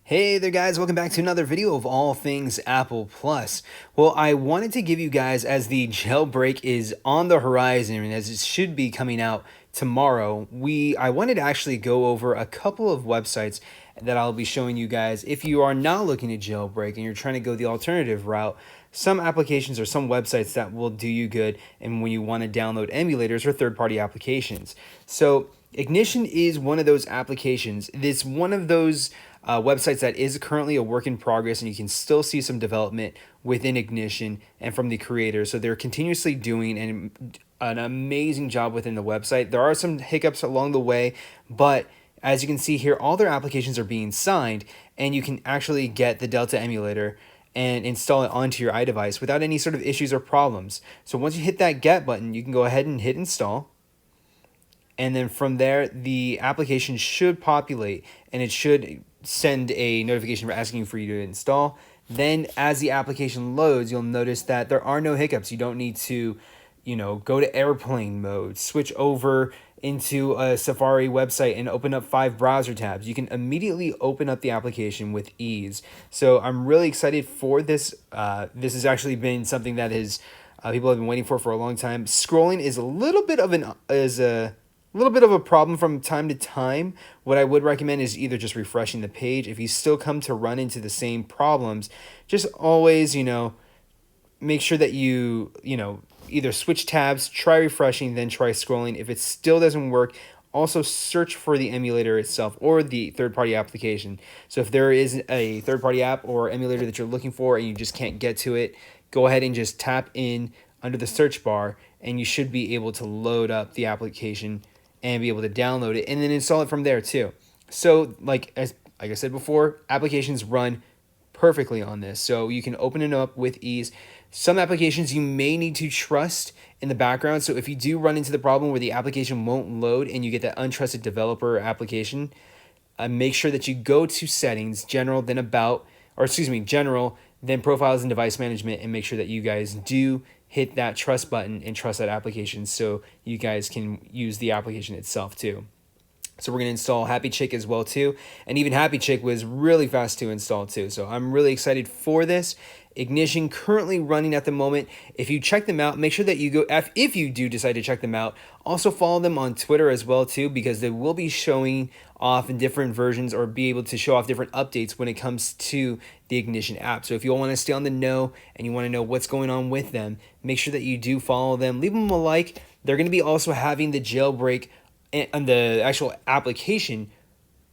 Hey there guys, welcome back to another video of all things Apple Plus. Well, I wanted to give you guys, as the jailbreak is on the horizon and as it should be coming out tomorrow, I wanted to actually go over a couple of websites that I'll be showing you guys. If you are not looking to jailbreak and you're trying to go the alternative route, some applications or some websites that will do you good and when you want to download emulators or third-party applications. So Ignition is one of those applications. It's one of those websites that is currently a work in progress, and you can still see some development within Ignition and from the creators. So they're continuously doing an amazing job within the website. There are some hiccups along the way, but as you can see here, all their applications are being signed, and you can actually get the Delta emulator and install it onto your iDevice without any sort of issues or problems. So once you hit that get button, you can go ahead and hit install. And then from there, the application should populate and it should send a notification asking for you to install. Then as the application loads, you'll notice that there are no hiccups. You don't need to, go to airplane mode, switch over into a Safari website and open up 5 browser tabs. You can immediately open up the application with ease. So I'm really excited for this. This has actually been something that people have been waiting for a long time. Scrolling is a little bit of a problem from time to time. What I would recommend is either just refreshing the page. If you still come to run into the same problems, just always, make sure that you either switch tabs, try refreshing, then try scrolling. If it still doesn't work, also search for the emulator itself or the third-party application. So if there is a third-party app or emulator that you're looking for and you just can't get to it, go ahead and just tap in under the search bar and you should be able to load up the application and be able to download it and then install it from there too. So like I said before, applications run perfectly on this. So you can open it up with ease. Some applications you may need to trust in the background. So if you do run into the problem where the application won't load and you get that untrusted developer application, make sure that you go to settings, general, then general, then profiles and device management, and make sure that you guys do hit that trust button and trust that application so you guys can use the application itself too. So we're going to install Happy Chick as well too. And even Happy Chick was really fast to install too. So I'm really excited for this. Ignition currently running at the moment. If you check them out, make sure that you go, if you do decide to check them out, also follow them on Twitter as well too, because they will be showing off in different versions or be able to show off different updates when it comes to the Ignition app. So if you all want to stay on the know and you want to know what's going on with them, make sure that you do follow them. Leave them a like. They're going to be also having the jailbreak and the actual application,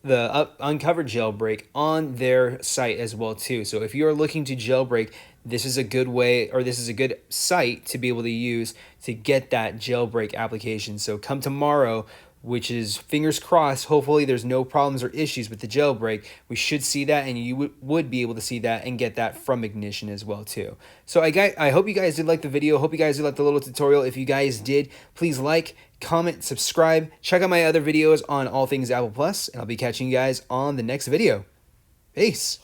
the uncovered jailbreak, on their site as well too. So if you're looking to jailbreak, this is a good way, or this is a good site to be able to use to get that jailbreak application. So come tomorrow, which is fingers crossed, hopefully there's no problems or issues with the jailbreak. We should see that, and you would be able to see that and get that from Ignition as well too. So I hope you guys did like the video. Hope you guys did like the little tutorial. If you guys did, please like, comment, subscribe. Check out my other videos on all things Apple Plus, and I'll be catching you guys on the next video. Peace.